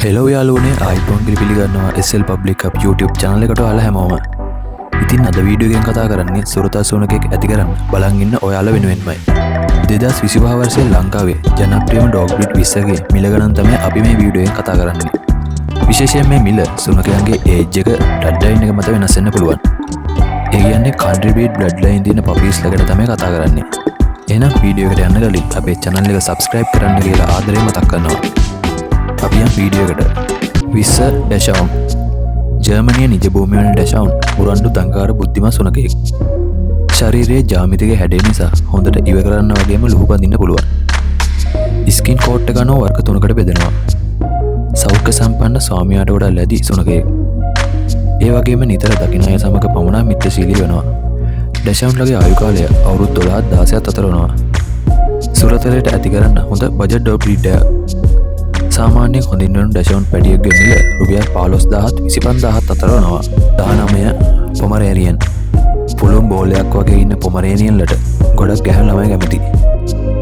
Hello යාලුවනේ iPhone පිළිගන්නවා SL Public Hub YouTube channel එකට ඔයාලා හැමෝම. ඉතින් අද වීඩියෝ එකෙන් කතා කරන්නේ සුරතා සෝනකෙක් ඇති කරන්න බලන් ඉන්න ඔයාලා වෙනුවෙන්මයි. 2025 වර්ෂයේ ලංකාවේ ජනප්‍රියම ඩොග් බ්‍රීඩ් 20ගේ මිල ගණන් තමයි අපි මේ වීඩියෝ එකෙන් කතා කරන්නේ. විශේෂයෙන් මේ මිල සුනකයන්ගේ ඒජ් එක bloodline එක මත වෙනස් වෙන්න පුළුවන්. ඒ කියන්නේ country breed bloodline තියෙන puppies ලකට තමයි කතා කරන්නේ. එහෙනම් වීඩියෝ එකට යන්න කලින් අපේ channel එක subscribe කරන්න කියලා ආදරයෙන් මතක් කරනවා. අපි යම් වීඩියෝ එකට විස්සර් ඩැෂවුන් ජර්මනිය නිජ භූමිය වන ඩැෂවුන් මුරණ්ඩු දංකාර බුද්ධිමත් සුනකෙක්. ශරීරයේ ජ්‍යාමිතික හැඩය නිසා හොඳට ඉව කරන්න වගේම ලුහු බඳින්න පුළුවන්. ස්කින් කෝට් එක අනුව වර්ග තුනකට බෙදෙනවා. සෞඛ්‍ය සම්පන්න ස්වාමියාට වඩා ලැබි සුනකෙක්. ඒ වගේම නිතර දකින්න අය සමග පමණක් මිත්‍රශීලී වෙනවා. ඩැෂවුන්ලගේ ආයු කාලය අවුරුදු 12-16 අතර වෙනවා. සුරතලයට ඇති කරන්න හොඳ බජට් ඩොග් බ්‍රීඩ් එකක්. සාමාන්‍යයෙන් හොඳින් වුණු ඩැෂවුන් පැටියෙක්ගේ මිල රුපියල් 15000ත් 25000ත් අතර වෙනවා. 19 පොමරේනියන් පුළුම් බෝලයක් වගේ ඉන්න පොමරේනියන්ලට ගොඩක් ගැහැණු ළමයි කැමති.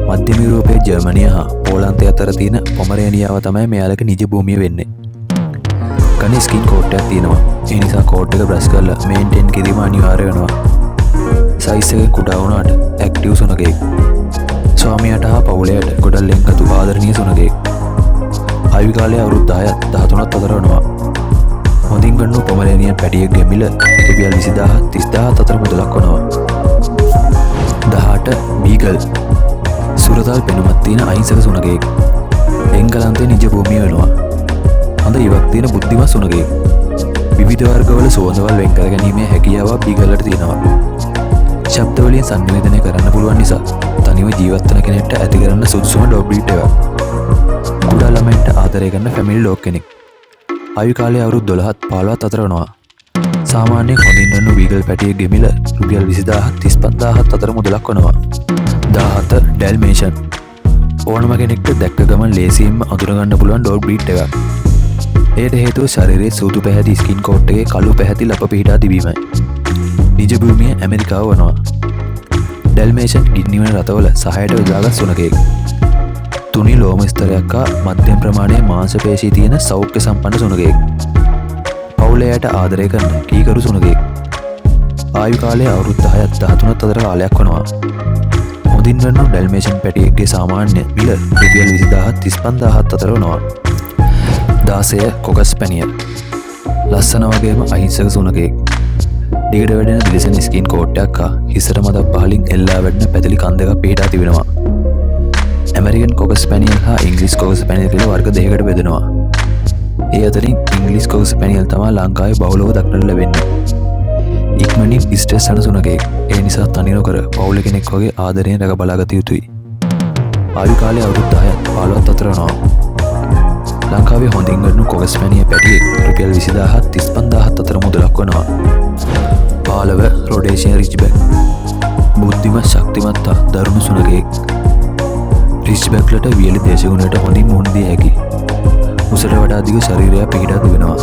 මධ්‍යම යුරෝපයේ ජර්මනිය හා පෝලන්තය අතර තියෙන පොමරේනියාව තමයි මෙයාලගේ නිජ භූමිය වෙන්නේ. කනේ ස්කින් කෝට් එකක් තියෙනවා. ඒ නිසා කෝට් එක බ්‍රෂ් කරලා මේන්ටේන් කිරීම අනිවාර්ය වෙනවා. සයිස් එක කුඩා වුණාට ඇක්ටිව් සුනකෙක්. ස්වාමියාට හා පවුලයට ගොඩක් ලෙන්ගතු ආදරණීය සුනකෙක්. ආයු කාලය අවුරුදු 10ත් 13ත් අතර වෙනවා. හොඳින් ගන්නු පොමරේනියන් පැටියෙක්ගේ මිල රුපියල් 20000ත් 30000ත් අතර මුදලක් වෙනවා. 18 බීගල් සුරතල් පෙනුමක් තියෙන අහිංසක සුනකෙක්. එංගලන්තයේ නිජ භූමිය වෙනවා. හොඳ ඉවක් තියෙන බුද්ධිමත් සුනකෙක්. විවිධ වර්ගවල සුවඳවල් වෙන් කර ගැනීමේ හැකියාව බීගල්ලට තියෙනවා. ශබ්ද වලින් සංවේදනය කරන්න පුළුවන් නිසා තනිව ජීවත් වෙන කෙනෙක්ට ඇති කරන්න සුදුසුම ඩොග් බ්‍රීඩ් එකක්. කුඩා ළමයින්ට ආදරය කරන ෆැමිලි ඩොග් කෙනෙක්. ආයු කාලය අවුරුදු 12ත් 15ත් අතර වෙනවා. සාමාන්‍යයෙන් හොඳින් වුණු බීගල් පැටියෙක්ගේ මිල රුපියල් 20000ත් 35000ත් අතර මුදලක් වෙනවා. 17 ඩැල්මේෂන් ඕනම කෙනෙක්ට දැක්ක ගමන් ලේසියෙන්ම අඳුරගන්න පුළුවන් ඩොග් බ්‍රීඩ් එකක්. එයට හේතුව ශරීරයේ සූදු පැහැති ස්කින් කෝට් එකේ කළු පැහැති ලප පිහිටා තිබීමයි. නිජ භූමිය ඇමරිකාව වෙනවා. ඩැල්මේෂන් කිඩ්නි වන රතවල සහයට යොදාගත් සුනකෙක්. තුනි ලෝම ස්තරයක් හා මධ්‍යම ප්‍රමාණයේ මාංශ පේශී තියෙන සෞඛ්‍ය සම්පන්න සුනකෙක්. පවුලයට ආදරය කරන කීකරු සුනකෙක්. ආයු කාලය අවුරුදු 10ත් 13ත් අතර කාලයක් වෙනවා. හොඳින් වුණු ඩැල්මේෂන් පැටියෙක්ගේ සාමාන්‍ය මිල රුපියල් 20000ත් 35000ත් අතර වෙනවා. 16 කොකස් ස්පැනියල් ලස්සන වගේම අහිංසක සුනකෙක්. දිගට වැඩෙන දිලිසෙන ස්කින් කෝට් එකක් හා හිසට මත පහලින් එල්ලා වැඩෙන පැතිලි කන් දෙකක් පිහිටා තිබෙනවා. ඇමරිකන් කොකස් ස්පැනියල් හා ඉංග්‍රීසි කොකස් ස්පැනියල් කියලා වර්ග දෙකකට බෙදෙනවා. ඒ අතරින් ඉංග්‍රීසි කොකස් ස්පැනියල් තමයි ලංකාවේ බහුලව දක්නට ලැබෙන්නේ. ඉක්මනින් ස්ට්‍රෙස් යන සුනකෙක්. ඒ නිසා තනි නොකර පවුල කෙනෙක් වගේ ආදරයෙන් රැක බලාගත යුතුයි. ආයු කාලය අවුරුදු 10ත් 15ත් අතර වෙනවා. ලංකාවේ හොඳින් ගන්න කොකස් ස්පැනියල් පැටියෙක් රුපියල් 20000ත් 35000ත් අතර මුදලක් වෙනවා. 15 රොඩේෂියන් රිච්බැක් බුද්ධිමත් ශක්තිමත් දරුණු සුනකෙක්. රිච්බැක්ලට වියලි දේශගුණයට හොඳින් මුහුණ දිය හැකි. උසට වඩා දිග ශරීරයක් පිහිටා තිබෙනවා.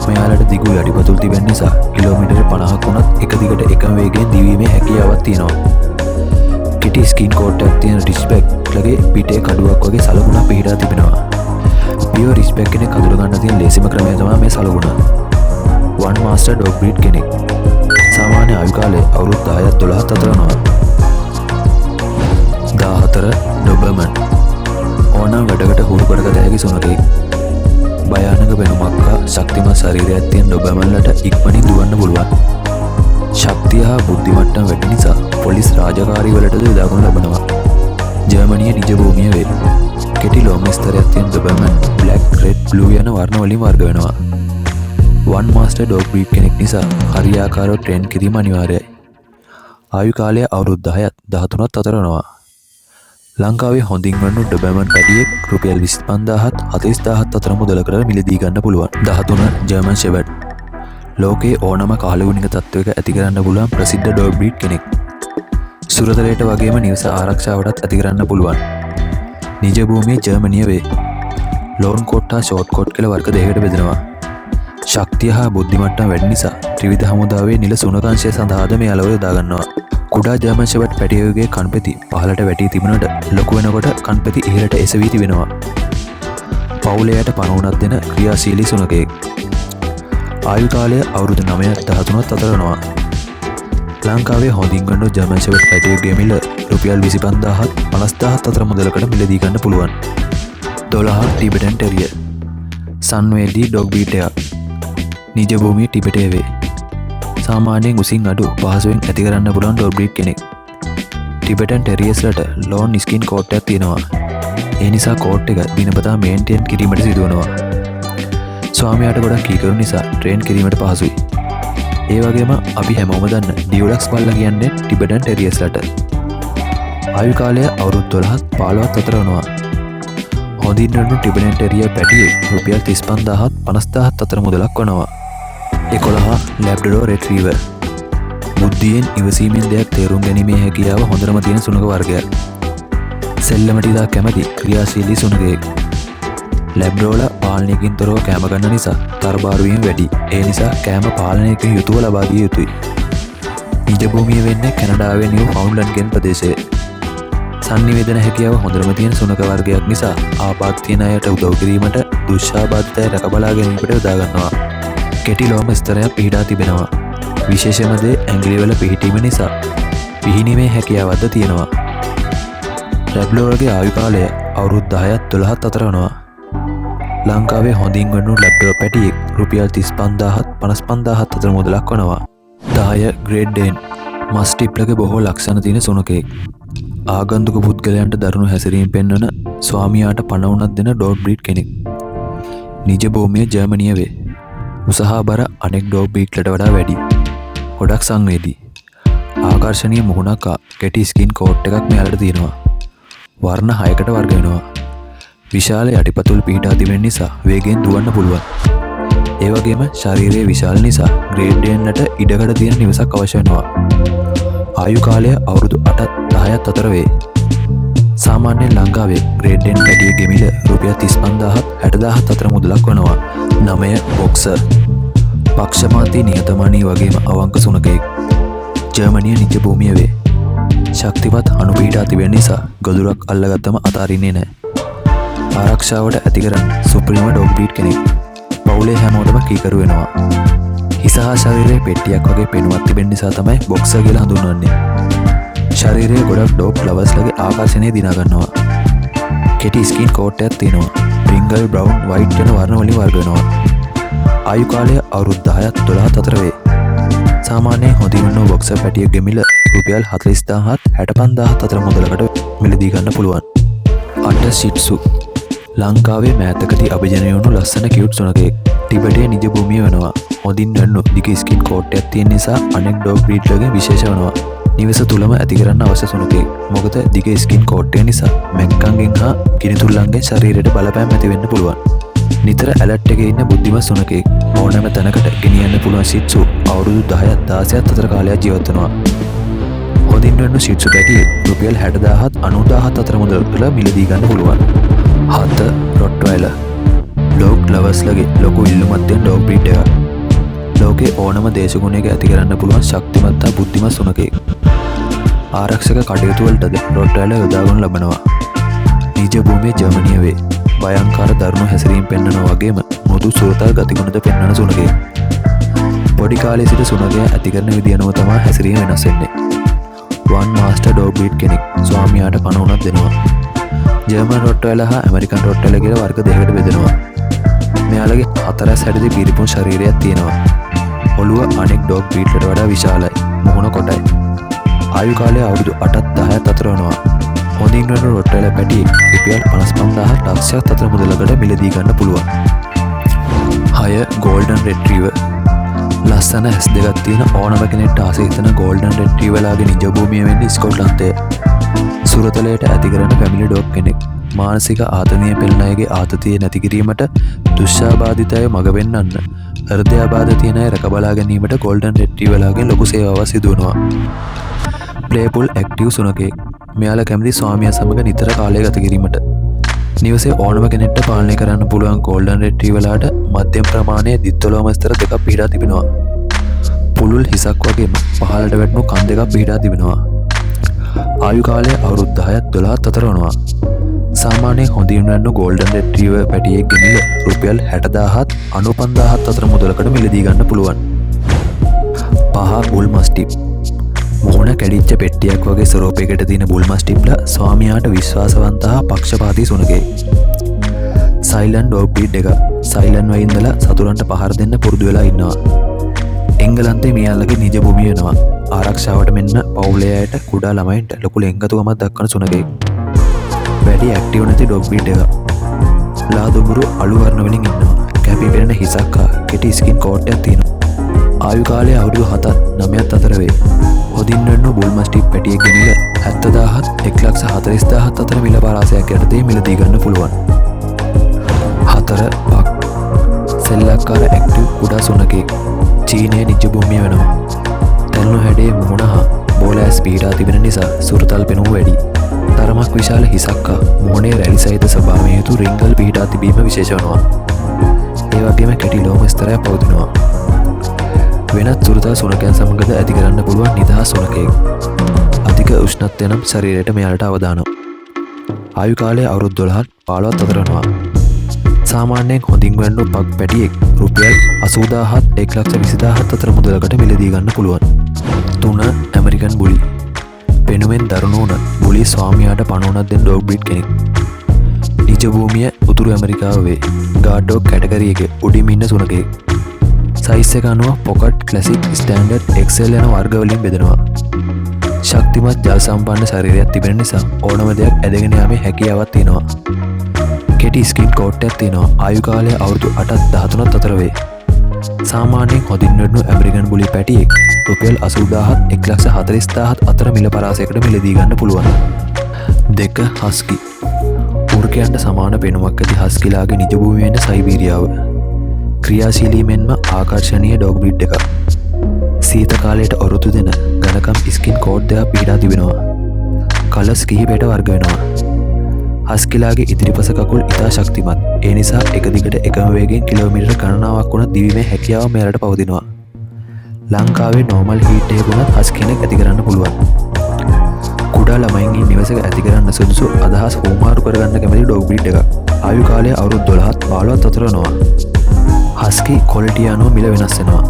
මෙයාලට දිගු යටිපතුල් තිබෙන නිසා කිලෝමීටර් 50ක් වුණත් එක දිගට එකම වේගයෙන් දිවීමේ හැකියාවක් තියෙනවා. කෙටි ස්කින් කෝට් එකක් තියෙන රිච්බැක්ලගේ පිටේ කඩුවක් වගේ සලකුණක් පිහිටා තිබෙනවා. පියෝ රිච්බැක් කෙනෙක් අඳුර ගන්න තියෙන ලේසිම ක්‍රමය තමයි මේ සලකුණ. වන් මාස්ටර් ඩොග් බ්‍රීඩ් කෙනෙක්. සාමාන්‍ය ආයු කාලය අවුරුදු 10ත් 12ත් අතර වෙනවා. 14 ඩොබර්මන් ඕනෑම වැඩකට හුරු කරගත හැකි සුනකෙක්. භයානක පෙනුමක් හා ශක්තිමත් ශරීරයක් තියෙන ඩොබර්මන්ලට ඉක්මනින් දුවන්න පුළුවන්. ශක්තිය හා බුද්ධි මට්ටම වැඩි නිසා පොලිස් රාජකාරිවලටද යොදාගනු ලබනවා. ජර්මනිය නිජ භූමිය වේ. කෙටි ලෝම ස්තරයක් තියෙන ඩොබර්මන් බ්ලැක්, රෙඩ්, බ්ලූ යන වර්ණ වලින් වර්ග වෙනවා. වන් මාස්ටර් ඩොග් බ්‍රීඩ් කෙනෙක් නිසා හරියාකාරව ට්‍රේන් කිරීම අනිවාර්යයි. ආයු කාලය අවුරුදු 10ත් 13ත් අතර වෙනවා. ලංකාවේ හොඳින් වුණු ඩොබර්මන් පැටියෙක් රුපියල් 25000ත් 40000ත් අතර මුදලකට මිලදී ගන්න පුළුවන්. 13 ජර්මන් ෂෙපර්ඩ් ලෝකයේ ඕනම කාලගුණික තත්ත්වයක ඇති කරන්න පුළුවන් ප්‍රසිද්ධ ඩොග් බ්‍රීඩ් කෙනෙක්. සුරතලයට වගේම නිවස ආරක්ෂාවටත් ඇති කරන්න පුළුවන්. නිජ භූමිය ජර්මනිය වේ. ලෝන් කෝට් හා ෂෝට් කෝට් කියලා වර්ග දෙකකට බෙදෙනවා. ශක්තිය හා බුද්ධි මට්ටම වැඩි නිසා ත්‍රිවිධ හමුදාවේ නිල සුනකංශය සඳහාද මේ අලව යොදා ගන්නවා. කුඩා ජර්මන් ෂෙපර්ඩ් පැටියෙකුගේ කන්පෙති පහළට වැටී තිබුණට ලොකු වෙනකොට කන්පෙති ඉහළට එසවී තිබෙනවා. පවුලයට පණවනත් දෙන ක්‍රියාශීලී සුනකයෙක්. ආයු කාලය අවුරුදු 9-13ත් අතර වෙනවා. ලංකාවේ හොඳින් ගන්න ජර්මන් ෂෙපර්ඩ් පැටියෙකුගේ මිල රුපියල් 25000ත් 50000ත් අතර මුදලකට මිලදී ගන්න පුළුවන්. 12 ටිබෙටන් ටෙරියර් සන්වේදී ඩොග් බීට් එකක්. නිජ භූමිය ටිබෙටේ වේ. සාමාන්‍යයෙන් උසින් අඩු පහසුවෙන් ඇති කරන්න පුළුවන් ඩොග් බීට් කෙනෙක්. ටිබෙටන් ටෙරියර්ස්ලට ලෝන් ස්කින් කෝට් එකක් තියෙනවා. ඒ නිසා කෝට් එක දිනපතා මේන්ටේන් කිරීමට සිදුවනවා. ස්වාමියාට ගොඩක් කීකරු නිසා ට්‍රේන් කිරීමට පහසුයි. ඒ වගේම අපි හැමෝම දන්න ඩියුලක්ස් බල්ලා කියන්නේ ටිබෙටන් ටෙරියර්ස්ලට. ආයු කාලය අවුරුදු 12ත් 15ත් අතර වෙනවා. හොඳින් රැඳුණු ටිබෙටන් ටෙරියර් පැටියෙක් රුපියල් 35000ත් 50000ත් අතර මුදලක් වනවා. 11 ලැබ්‍රඩෝර් රිට්‍රීවර් බුද්ධියෙන් ඉවසීමෙන් දෙයක් තේරුම් ගැනීමේ හැකියාව හොඳටම තියෙන සුනක වර්ගයක්. සෙල්ලමට ඉතා කැමති ක්‍රියාශීලී සුනකයෙක්. ලැබ්‍රෝලා පාලනයකින් තොරව කෑම ගන්න නිසා තරබාරුවීම වැඩි. ඒ නිසා කෑම පාලනයකින් යුතුව ලබා දිය යුතුයි. නිජ භූමිය වෙන්නේ කැනඩාවේ නිව් ෆවුන්ඩ්ලන්ඩ් කියන ප්‍රදේශයේ. සංනිවේදන හැකියාව හොඳටම තියෙන සුනක වර්ගයක් නිසා ආබාධ තියෙන අයට උදව් කිරීමට දුෂ්ටාබාධිතය රැකබලා ගැනීමට යොදා ගන්නවා. කෙටි ලෝම ස්තරයක් පිහිටා තිබෙනවා. විශේෂම දේ ඇඟිලිවල පිහිටීම නිසා පිහිනීමේ හැකියාවක්ද තියෙනවා. ලැබ්‍රඩෝර්ගේ ආයු කාලය අවුරුදු 10ත් 12ත් අතර වෙනවා. ලංකාවේ හොඳින් වඩු ලැබ්‍රඩෝර් පැටියෙක් රුපියල් 35000ත් 55000ත් අතර මුදලක් වනවා. 10 ග්‍රේට් ඩේන් මස්ටිප්ලගේ බොහෝ ලක්ෂණ තියෙන සුනකයෙක්. ආගන්තුක පුද්ගලයන්ට දරුණු හැසිරීම පෙන්වන ස්වාමියාට පණවුනක් දෙන ඩොග් බ්‍රීඩ් කෙනෙක්. නිජ භූමිය ජර්මනිය වේ. උසහා බර අනෙක් ඩොග් බ්‍රීඩ්ලට වඩා වැඩි. ගොඩක් සංවේදී. ආකර්ශනීය මුහුණක් කෙටි ස්කින් කෝට් එකක් මෙයාලට තියෙනවා. වර්ණ 6කට වර්ග වෙනවා. විශාල යටිපතුල් පිහිටා තිබෙන නිසා වේගයෙන් දුවන්න පුළුවන්. ඒ වගේම ශරීරයේ විශාල නිසා ග්‍රේඩ් ඩේන්ලට ඉඩකඩ තියෙන නිවසක් අවශ්‍ය වෙනවා. ආයු කාලය අවුරුදු 8-10ත් අතර වේ. සාමාන්‍යයෙන් ලංකාවේ ග්‍රේඩ් ඩේන් පැටියෙකුගේ මිල රුපියල් 35000ත් 60000ත් අතර මුදලක් වෙනවා. 9 බොක්සර් පක්ෂපාතී නිහතමානී වගේම අවංක සුනකයෙක්. ජර්මනිය නිජ භූමිය වේ. ශක්තිවත් අණු පිහිටා තිබෙන නිසා ගොදුරක් අල්ලගත්තම අතාරින්නේ නැහැ. ආරක්ෂාවට ඇති කරන්න සුප්‍රීම ඩොග් බ්‍රීඩ් කෙනෙක්. පවුලේ හැමෝටම කීකරු වෙනවා. හිස හා ශරීරයේ පෙට්ටියක් වගේ පෙනුමක් තිබෙන නිසා තමයි බොක්සර් කියලා හඳුන්වන්නේ. ශරීරයේ ගොඩක් ඩොග් ලවර්ස්ලගේ ආකර්ෂණය දිනා ගන්නවා. කෙටි ස්කින් කෝට් එකක් තියෙනවා. බ්‍රින්ගල් බ්‍රවුන් වයිට් යන වර්ණ වලින් වර්ග වෙනවා. ආයු කාලය අවුරුදු 10ත් 12ත් අතර වේ. සාමාන්‍යයෙන් හොඳින් වුණු බොක්සර් පැටියෙකුගේ මිල රුපියල් 40000ත් 65000ත් අතර මුදලකට මිලදී ගන්න පුළුවන්. අට ෂිට්සු ලංකාවේ මෑතකදී අභිජනය වුණු ලස්සන කියුට් සුනකයෙක්. ටිබෙටේ නිජ භූමිය වෙනවා. හොඳින් රැඳුණු දිග ස්කින් කෝට් එකක් තියෙන නිසා අනෙක් ඩොග් බ්‍රීඩ්ලගේ විශේෂ වෙනවා. නිවස තුලම ඇති කරන්න අවශ්‍ය සුනකයෙක්. මොකද දිග ස්කින් කෝට් එක නිසා මැක්කන්ගෙන් හා කිනිතුල්ලන්ගේ ශරීරයට බලපෑම් ඇති වෙන්න පුළුවන්. නිතර ඇලර්ට් එකේ ඉන්න බුද්ධිමත් සුනකයෙක්. ඕනෑම තැනකට ගෙනියන්න පුළුවන් ෂිට්සු අවුරුදු 10ත් 16ත් අතර කාලයක් ජීවත් වෙනවා. හොඳින් රැඳුණු ෂිට්සු පැටියෙක් රුපියල් 60000ත් 90000ත් අතර මුදලට මිලදී ගන්න පුළුවන්. 7 රොට්වයිලර් ඩොග් ලවර්ස්ලගේ ලොකු ඉල්ලුමක් තියෙන ඩොග් බ්‍රීඩ් එකක්. ලෝකේ ඕනම දේශගුණයක ඇති කරන්න පුළුවන් ශක්තිමත් හා බුද්ධිමත් සුනකයෙක්. ආරක්ෂක කටයුතු වලටද රොට්වයිලර් යොදා ගන්න ලබනවා. නිජ භූමිය ජර්මනිය වේ. භයංකාර දරුණු හැසිරීම පෙන්වනවා වගේම මෘදු සුරතල් ගතිගුණද පෙන්වන සුනකයෙක්. පොඩි කාලේ සිට සුනකයා ඇති කරන විදිය අනුව තමයි හැසිරීම වෙනස් වෙන්නේ. වන් මාස්ටර් ඩොග් බ්‍රීඩ් කෙනෙක් ස්වාමියාට පණවුනක් දෙනවා. ජර්මන් රොට්වයිලර් හා ඇමරිකන් රොට්වයිලර් කියලා වර්ග දෙකකට බෙදෙනවා. මෙයාලගේ 4 හැඩදී පිරිපුන් ශරීරයක් තියෙනවා. ඔළුව අනෙක් ඩොග් බ්‍රීඩ්ලට වඩා විශාලයි. මුහුණ කොටයි. ආයු කාලය අවුරුදු 8ත් 10ත් අතර වෙනවා. හොඳින් රැඳුණු රොට්වයිලර් පැටියෙක් රුපියල් 55000ත් ලක්ෂයක් අතර මුදලකට මිලදී ගන්න පුළුවන්. 6 ගෝල්ඩන් රිට්‍රීවර් ලස්සන ඇස් දෙකක් තියෙන ඕනම කෙනෙක්ට ආස හිතන ගෝල්ඩන් රිට්‍රීවර්ලාගේ නිජ භූමිය වෙන්නේ ස්කොට්ලන්තය. සුරතලයට ඇති කරන ෆැමිලි ඩොග් කෙනෙක්. මානසික ආතතිය පෙළෙන අයගේ ආතතිය නැති කිරීමට දුෂ්ටාබාධිත අය මඟ පෙන්වන්න හෘදයාබාධ තියෙන අය රැකබලා ගැනීමට ගෝල්ඩන් රිට්‍රීවර්ලාගෙන් ලොකු සේවාවක් සිදු වෙනවා. ප්ලේපුල් ඇක්ටිව් සුනකයෙක්. මෙයාලා කැමති ස්වාමියා සමග නිතර කාලය ගත කිරීමට. නිවසේ ඕනම කෙනෙක්ට පාලනය කරන්න පුළුවන් ගෝල්ඩන් රිට්‍රීවර්ලාට මධ්‍යම ප්‍රමාණයේ දිත්තලෝම ස්තර දෙකක් පිහිටා තිබෙනවා. පුළුල් හිසක් වගේම පහළට වැටුණු කන් දෙකක් පිහිටා තිබෙනවා. ආයු කාලය අවුරුදු 10ත් 12ත් අතර වෙනවා. සාමාන්‍යයෙන් හොඳින් වෙන්න ගෝල්ඩන් රෙට්‍රීවර් පැටියෙක් ගෙනිල රුපියල් 60000ත් 95000ත් අතර මුදලකට මිලදී ගන්න පුළුවන්. 5 බුල් මස්ටිප්. මුහුණ කැඩිච්ච පෙට්ටියක් වගේ ස්වරූපයකට තියෙන බුල් මස්ටිප්ලා ස්වාමියාට විශ්වාසවන්ත හා පක්ෂපාතී සුනකයෙක්. සයිලන්ට් ඩොග් බ්‍රීඩ් එක. සයිලන්ට් වල ඉඳලා සතුරන්ට පහර දෙන්න පුරුදු වෙලා ඉන්නවා. එංගලන්තේ මියාලගේ නිජ භූමිය වෙනවා. ආරක්ෂාවට මෙන්න පවුලේ අයට කුඩා ළමයින්ට ලොකු ලෙන්ගතුකමක් දක්වන සුනකයෙක්. වැඩි ඇක්ටිව් නැති ඩොග් බ්‍රීඩ් එක. ලාදුඹුරු අලු වර්ණ වලින් ඉන්නවා. කැපී පෙනෙන හිසක් හා කෙටි ස්කින් කෝට් එකක් තියෙනවා. ආයු කාලය අවුරුදු 7ත් 9ත් අතර වේ. හොදින් වෙන්න බුල් මස්ටිප් පැටියෙක් ගෙනිලා 70000ත් 140000ත් අතර මිල පරාසයක් යටතේ මිලදී ගන්න පුළුවන්. 4 පක්. සෙල්ලක්කාර ඇක්ටිව් කුඩා සුනකයෙක්. චීනයේ නිජ භූමිය වෙනවා. තැල්නු හැඩේ මුහුණ හා බෝලෑස් පීඩා තිබෙන නිසා සුරතල් පෙනුම වැඩි. තරමක් විශාල හිසක් හා මුහුණේ රැලි සහිත ස්වභාවය හේතු රිංගල් පීඩා තිබීම විශේෂ වෙනවා. ඒ වගේම කෙටි ලෝම ස්තරයක් පවතිනවා. වෙනත් සුරතල් සුනකයන් සමගද ඇති කරන්න පුළුවන් නිදහස් සුනකයෙක්. අධික උෂ්ණත්වය නම් ශරීරයට මෙයාලට අවදානම්. ආයු කාලය අවුරුදු 12ත් 15ත් අතර වෙනවා. සාමාන්‍යයෙන් හොඳින් වැන්නු පක් පැටියෙක් රුපියල් 80000ත් 120000ත් අතර මුදලකට මිලදී ගන්න පුළුවන්. 3 ඇමරිකන් බුලි. පෙනුමෙන් දරුණු වුණත් බුලි ස්වාමියාට පණ උනක් දෙන ඩොග් බ්‍රීඩ් කෙනෙක්. නිජ භූමිය උතුරු ඇමරිකාව වේ. ගාඩ් ඩොග් කැටගරි එකේ උඩින් ඉන්න සුනකයෙක්. සයිස් එක අනුව පොකට්, ක්ලාසික්, ස්ටෑන්ඩඩ්, එක්සෙල් යන වර්ග වලින් බෙදෙනවා. ශක්තිමත් ජල සම්පන්න ශරීරයක් තිබෙන නිසා ඕනම දෙයක් ඇදගෙන යාමේ හැකියාවක් තියෙනවා. කෙටි ස්කින් කෝට් එකක් තියෙනවා. ආයු කාලය අවුරුදු 8ත් 13ත් අතර වේ. සාමාන්‍යයෙන් හොදින් වෙන්න ඇමරිකන් බුලි පැටියෙක් රුපියල් 80000ත් 140000ත් අතර මිල පරාසයකට මිලදී ගන්න පුළුවන්. 2 හස්කි. උර්කයන්ට සමාන පෙනුමක් ඇති හස්කිලාගේ නිජ භූමිය වෙන සයිබීරියාව. ක්‍රියාශීලී මෙන්ම ආකර්ශනීය ඩොග් බ්‍රීඩ් එකක්. සීත කාලයට ඔරොත්තු දෙන ඝනකම් ස්කින් කෝඩ් දෙකක් පිටා තිබෙනවා. කලර්ස් කිහිපයට වර්ග වෙනවා. හස්කිලාගේ ඉදිරිපස කකුල් ඉතා ශක්තිමත්. ඒ නිසා එක දිගට එකම වේගෙන් කිලෝමීටර ගණනාවක් වුණ දිවීමේ හැකියාව මෙයාලට පවතිනවා. ලංකාවේ නෝමල් හීට් එකක වුණත් හස්කි කෙනෙක් ඇති කරන්න පුළුවන්. කුඩා ළමයින්ගේ නිවසක ඇති කරන්න සුදුසු අදහස් හුවමාරු කරගන්න කැමති ඩොග් බ්‍රීඩ් එකක්. ආයු කාලය අවුරුදු 12ත් 15ත් අතර වෙනවා. හස්කි ක්වොලිටි අනුව මිල වෙනස් වෙනවා.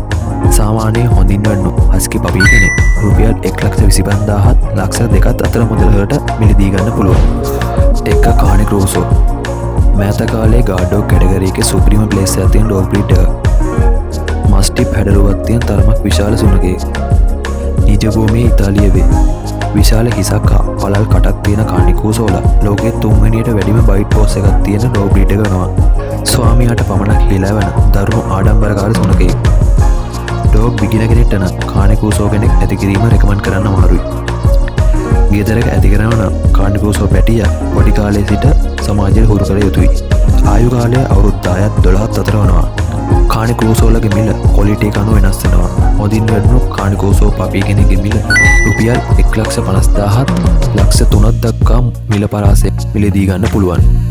සාමාන්‍යයෙන් හොඳින් වන්නු හස්කි පපී කෙනෙක් රුපියල් 125000ත් ලක්ෂ 2ත් අතර මුදලකට මිලදී ගන්න පුළුවන්. ටෙක්ක කානි ක්‍රූසෝ. මෑත කාලේ ගාඩ් ඩොග් කැටගරි එකේ සුප්‍රීම ප්ලේස් එකක් තියෙන ඩොග් බ්‍රීඩ් එකක්. මස්ටිප් හැඩරුවක් තියෙන තරමක් විශාල සුනකයෙක්. නිජ භූමියේ ඉතාලිය වේ. විශාල හිසක් හා පළල් කටක් තියෙන කානිකූසෝලා ලෝකයේ 3 වෙනියට වැඩිම බයිට් පෝස් එකක් තියෙන ඩොග් බ්‍රීඩ් එක වෙනවා. ස්වාමියාට පමණක් හේලා වෙන දරුණු ආඩම්බරකාර සුනකයෙක්. ඩොග් බිගින කෙනෙක්ට නම් කානිකූසෝ කෙනෙක් ඇති කිරීම රෙකමන්ඩ් කරන්න අමාරුයි. ගෙදරක ඇති කරනව නම් කානිකූසෝ පැටිය පොඩි කාලේ සිට සමාජයට හුරු කළ යුතුයි. ආයු කාලය අවුරුදු 10ත් 12ත් අතර වෙනවා. කානිකූසෝලගේ මිල ක්වොලිටි එක අනුව වෙනස් වෙනවා. හොදින් වැඩුණු කානිකූසෝ පපී කෙනෙක්ගේ මිල රුපියල් 150000ත් ලක්ෂ 3ක් දක්වා මිල පරාසය මිලදී ගන්න පුළුවන්.